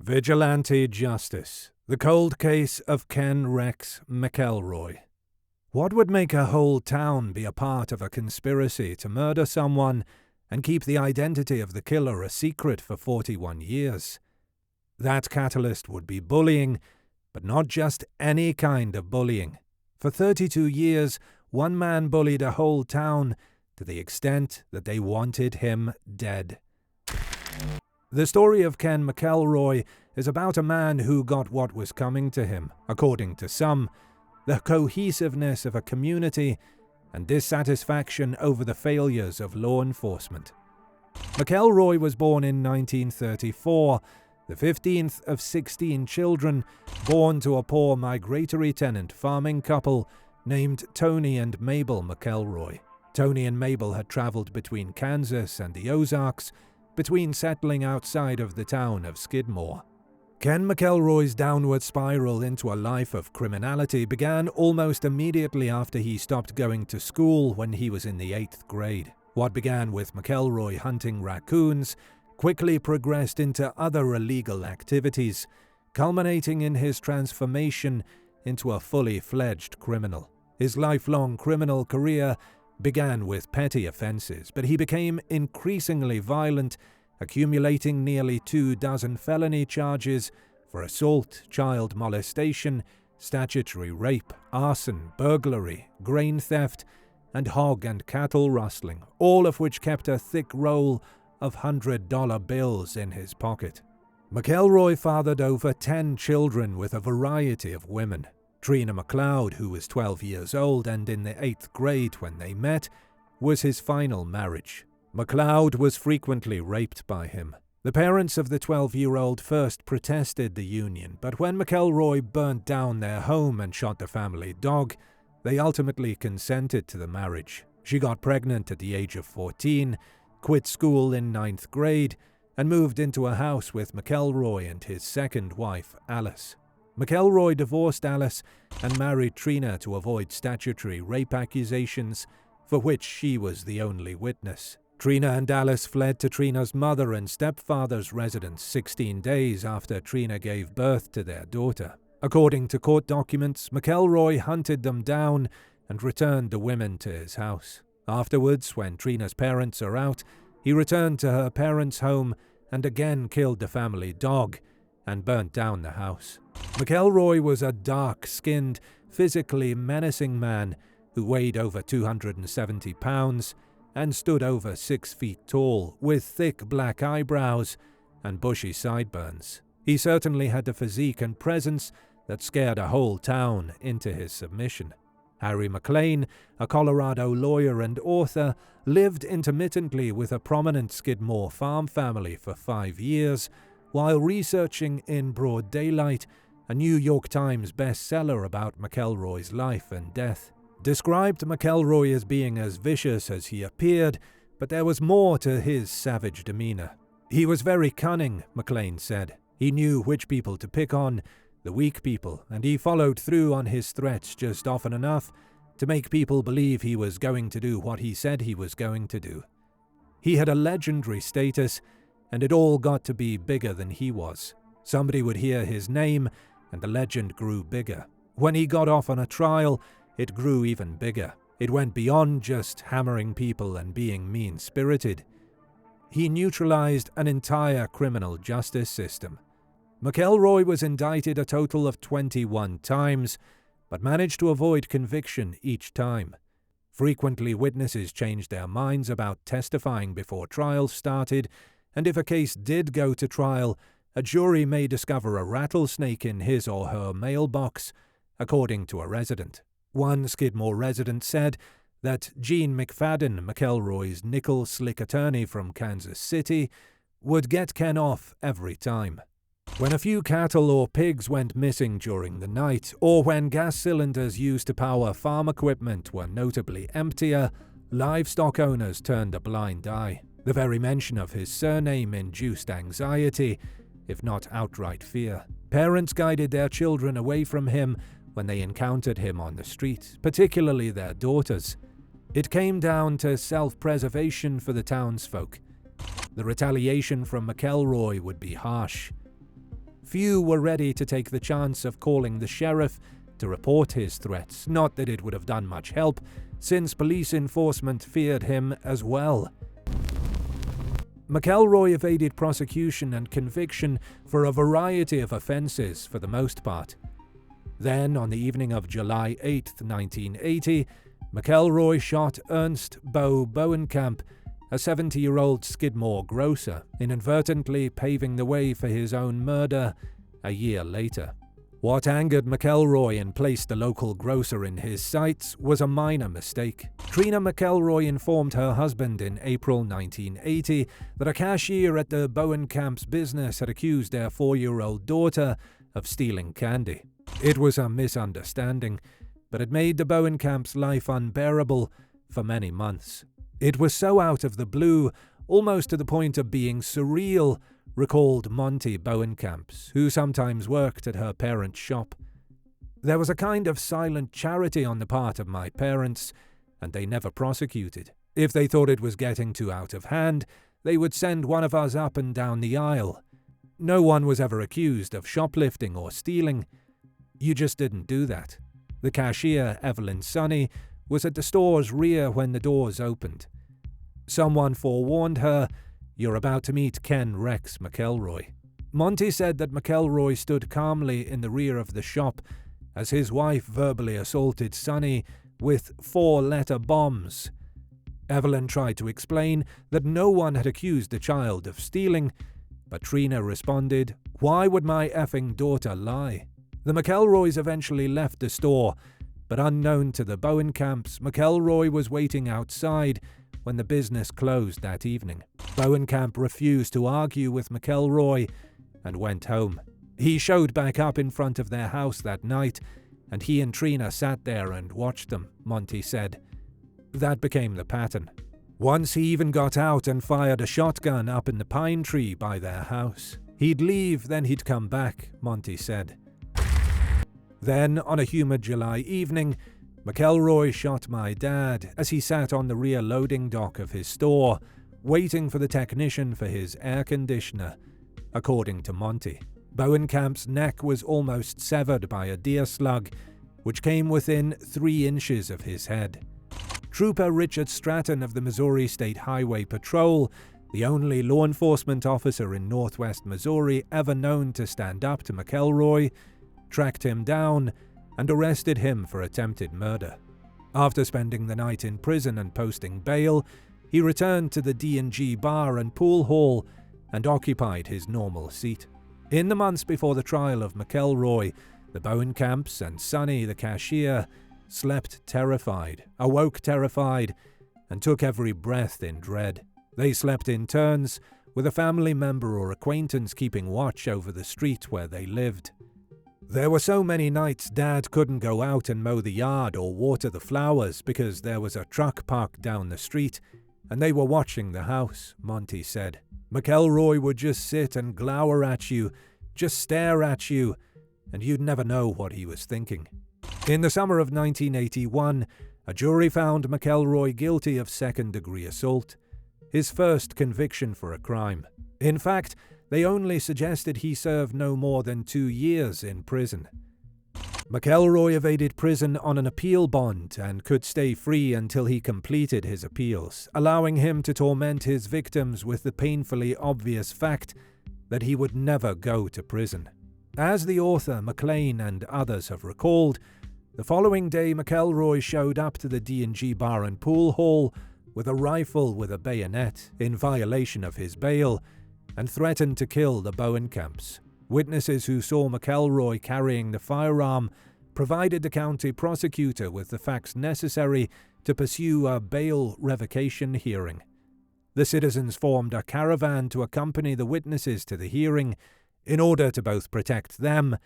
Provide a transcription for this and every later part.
Vigilante Justice. The Cold Case of Ken Rex McElroy. What would make a whole town be a part of a conspiracy to murder someone and keep the identity of the killer a secret for 41 years? That catalyst would be bullying, but not just any kind of bullying. For 32 years, one man bullied a whole town to the extent that they wanted him dead. The story of Ken McElroy is about a man who got what was coming to him, according to some, the cohesiveness of a community and dissatisfaction over the failures of law enforcement. McElroy was born in 1934, the 15th of 16 children born to a poor migratory tenant farming couple named Tony and Mabel McElroy. Tony and Mabel had traveled between Kansas and the Ozarks, between settling outside of the town of Skidmore. Ken McElroy's downward spiral into a life of criminality began almost immediately after he stopped going to school when he was in the 8th grade. What began with McElroy hunting raccoons quickly progressed into other illegal activities, culminating in his transformation into a fully fledged criminal. His lifelong criminal career began with petty offenses, but he became increasingly violent, accumulating nearly 24 felony charges for assault, child molestation, statutory rape, arson, burglary, grain theft, and hog and cattle rustling, all of which kept a thick roll of $100 bills in his pocket. McElroy fathered over 10 children with a variety of women. Trina McLeod, who was 12 years old and in the 8th grade when they met, was his final marriage. McLeod was frequently raped by him. The parents of the 12-year-old first protested the union, but when McElroy burnt down their home and shot the family dog, they ultimately consented to the marriage. She got pregnant at the age of 14, quit school in 9th grade, and moved into a house with McElroy and his second wife, Alice. McElroy divorced Alice and married Trina to avoid statutory rape accusations, for which she was the only witness. Trina and Alice fled to Trina's mother and stepfather's residence 16 days after Trina gave birth to their daughter. According to court documents, McElroy hunted them down and returned the women to his house. Afterwards, when Trina's parents are out, he returned to her parents' home and again killed the family dog and burnt down the house. McElroy was a dark-skinned, physically menacing man who weighed over 270 pounds and stood over 6 feet tall, with thick black eyebrows and bushy sideburns. He certainly had the physique and presence that scared a whole town into his submission. Harry McLean, a Colorado lawyer and author, lived intermittently with a prominent Skidmore farm family for 5 years, while researching in broad daylight a New York Times bestseller about McElroy's life and death. Described McElroy as being as vicious as he appeared, but there was more to his savage demeanor. He was very cunning, McLean said. He knew which people to pick on, the weak people, and he followed through on his threats just often enough to make people believe he was going to do what he said he was going to do. He had a legendary status, and it all got to be bigger than he was. Somebody would hear his name, and the legend grew bigger. When he got off on a trial, it grew even bigger. It went beyond just hammering people and being mean-spirited. He neutralized an entire criminal justice system. McElroy was indicted a total of 21 times, but managed to avoid conviction each time. Frequently, witnesses changed their minds about testifying before trials started, and if a case did go to trial, a jury may discover a rattlesnake in his or her mailbox, according to a resident. One Skidmore resident said that Gene McFadden, McElroy's nickel-slick attorney from Kansas City, would get Ken off every time. When a few cattle or pigs went missing during the night, or when gas cylinders used to power farm equipment were notably emptier, livestock owners turned a blind eye. The very mention of his surname induced anxiety, if not outright fear. Parents guided their children away from him when they encountered him on the street, particularly their daughters. It came down to self-preservation for the townsfolk. The retaliation from McElroy would be harsh. Few were ready to take the chance of calling the sheriff to report his threats, not that it would have done much help, since police enforcement feared him as well. McElroy evaded prosecution and conviction for a variety of offences for the most part. Then, on the evening of July 8, 1980, McElroy shot Ernst Beau Bowenkamp, a 70-year-old Skidmore grocer, inadvertently paving the way for his own murder a year later. What angered McElroy and placed the local grocer in his sights was a minor mistake. Trina McElroy informed her husband in April 1980 that a cashier at the Bowenkamp's business had accused their 4-year-old daughter of stealing candy. It was a misunderstanding, but it made the Bowenkamp's life unbearable for many months. It was so out of the blue, almost to the point of being surreal, recalled Monty Bowenkamp, who sometimes worked at her parents' shop. There was a kind of silent charity on the part of my parents, and they never prosecuted. If they thought it was getting too out of hand, they would send one of us up and down the aisle. No one was ever accused of shoplifting or stealing. You just didn't do that. The cashier, Evelyn Sonny, was at the store's rear when the doors opened. Someone forewarned her, "You're about to meet Ken Rex McElroy." Monty said that McElroy stood calmly in the rear of the shop as his wife verbally assaulted Sonny with 4-letter bombs. Evelyn tried to explain that no one had accused the child of stealing, but Trina responded, "Why would my effing daughter lie?" The McElroys eventually left the store, but unknown to the Bowenkamps, McElroy was waiting outside when the business closed that evening. Bowenkamp refused to argue with McElroy and went home. He showed back up in front of their house that night, and he and Trina sat there and watched them, Monty said. That became the pattern. Once he even got out and fired a shotgun up in the pine tree by their house. He'd leave, then he'd come back, Monty said. Then, on a humid July evening, McElroy shot my dad as he sat on the rear loading dock of his store, waiting for the technician for his air conditioner, according to Monty. Bowenkamp's neck was almost severed by a deer slug, which came within 3 inches of his head. Trooper Richard Stratton of the Missouri State Highway Patrol, the only law enforcement officer in northwest Missouri ever known to stand up to McElroy, tracked him down and arrested him for attempted murder. After spending the night in prison and posting bail, he returned to the D&G bar and pool hall and occupied his normal seat. In the months before the trial of McElroy, the Bowenkamps and Sonny, the cashier, slept terrified, awoke terrified, and took every breath in dread. They slept in turns, with a family member or acquaintance keeping watch over the street where they lived. There were so many nights Dad couldn't go out and mow the yard or water the flowers because there was a truck parked down the street, and they were watching the house, Monty said. McElroy would just sit and glower at you, just stare at you, and you'd never know what he was thinking. In the summer of 1981, a jury found McElroy guilty of second-degree assault, his first conviction for a crime. In fact, they only suggested he serve no more than 2 years in prison. McElroy evaded prison on an appeal bond and could stay free until he completed his appeals, allowing him to torment his victims with the painfully obvious fact that he would never go to prison. As the author, McLean, and others have recalled, the following day McElroy showed up to the D&G bar and pool hall with a rifle with a bayonet in violation of his bail and threatened to kill the Bowenkamps. Witnesses who saw McElroy carrying the firearm provided the county prosecutor with the facts necessary to pursue a bail revocation hearing. The citizens formed a caravan to accompany the witnesses to the hearing in order to both protect them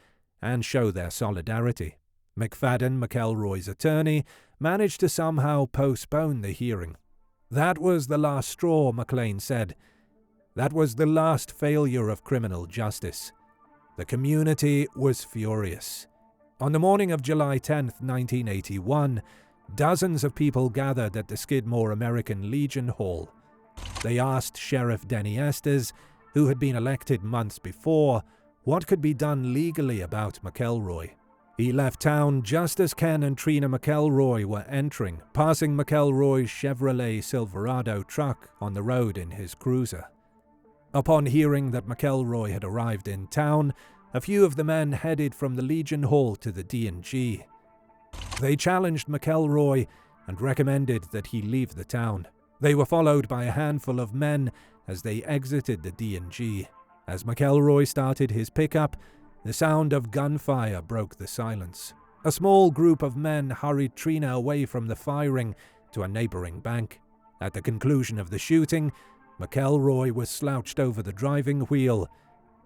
and show their solidarity. McFadden, McElroy's attorney, managed to somehow postpone the hearing. That was the last straw, McLean said. That was the last failure of criminal justice. The community was furious. On the morning of July 10, 1981, dozens of people gathered at the Skidmore American Legion Hall. They asked Sheriff Denny Estes, who had been elected months before, What could be done legally about McElroy? He left town just as Ken and Trina McElroy were entering, passing McElroy's Chevrolet Silverado truck on the road in his cruiser. Upon hearing that McElroy had arrived in town, a few of the men headed from the Legion Hall to the D&G. They challenged McElroy and recommended that he leave the town. They were followed by a handful of men as they exited the D&G. As McElroy started his pickup, the sound of gunfire broke the silence. A small group of men hurried Trina away from the firing to a neighboring bank. At the conclusion of the shooting, McElroy was slouched over the driving wheel,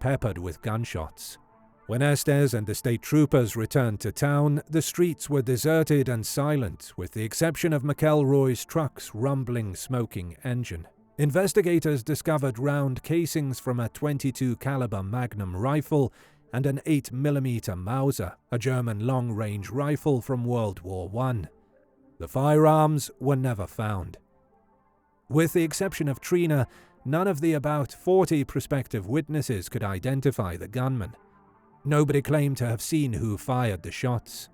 peppered with gunshots. When Estes and the state troopers returned to town, the streets were deserted and silent, with the exception of McElroy's truck's rumbling, smoking engine. Investigators discovered round casings from a .22 caliber Magnum rifle and an 8mm Mauser, a German long-range rifle from World War I. The firearms were never found. With the exception of Trina, none of the about 40 prospective witnesses could identify the gunman. Nobody claimed to have seen who fired the shots.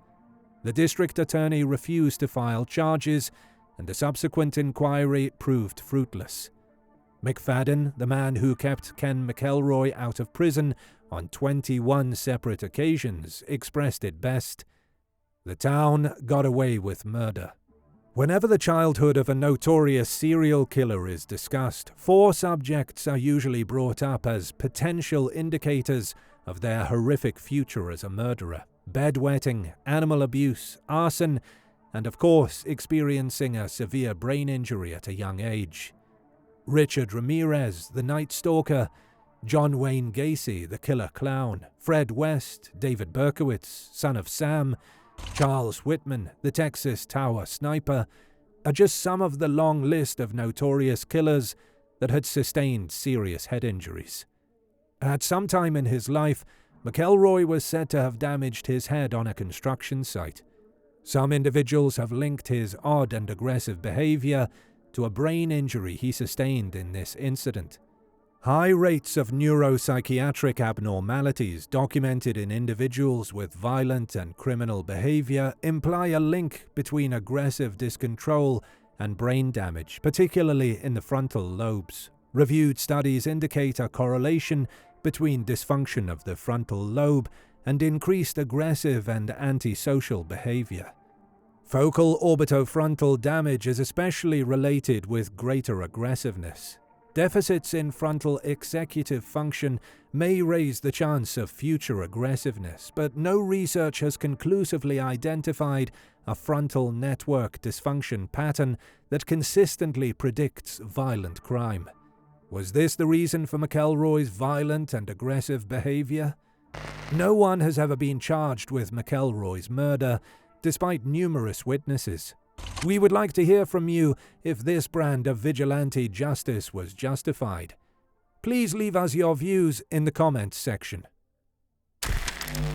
The district attorney refused to file charges, and the subsequent inquiry proved fruitless. McFadden, the man who kept Ken McElroy out of prison on 21 separate occasions, expressed it best: "The town got away with murder." Whenever the childhood of a notorious serial killer is discussed, 4 subjects are usually brought up as potential indicators of their horrific future as a murderer: bedwetting, animal abuse, arson, and of course experiencing a severe brain injury at a young age. Richard Ramirez, the Night Stalker; John Wayne Gacy, the Killer Clown; Fred West; David Berkowitz, Son of Sam; Charles Whitman, the Texas Tower Sniper, are just some of the long list of notorious killers that had sustained serious head injuries. At some time in his life, McElroy was said to have damaged his head on a construction site. Some individuals have linked his odd and aggressive behavior to a brain injury he sustained in this incident. High rates of neuropsychiatric abnormalities documented in individuals with violent and criminal behavior imply a link between aggressive discontrol and brain damage, particularly in the frontal lobes. Reviewed studies indicate a correlation between dysfunction of the frontal lobe and increased aggressive and antisocial behavior. Focal orbitofrontal damage is especially related with greater aggressiveness. Deficits in frontal executive function may raise the chance of future aggressiveness, but no research has conclusively identified a frontal network dysfunction pattern that consistently predicts violent crime. Was this the reason for McElroy's violent and aggressive behavior? No one has ever been charged with McElroy's murder, despite numerous witnesses. We would like to hear from you if this brand of vigilante justice was justified. Please leave us your views in the comments section.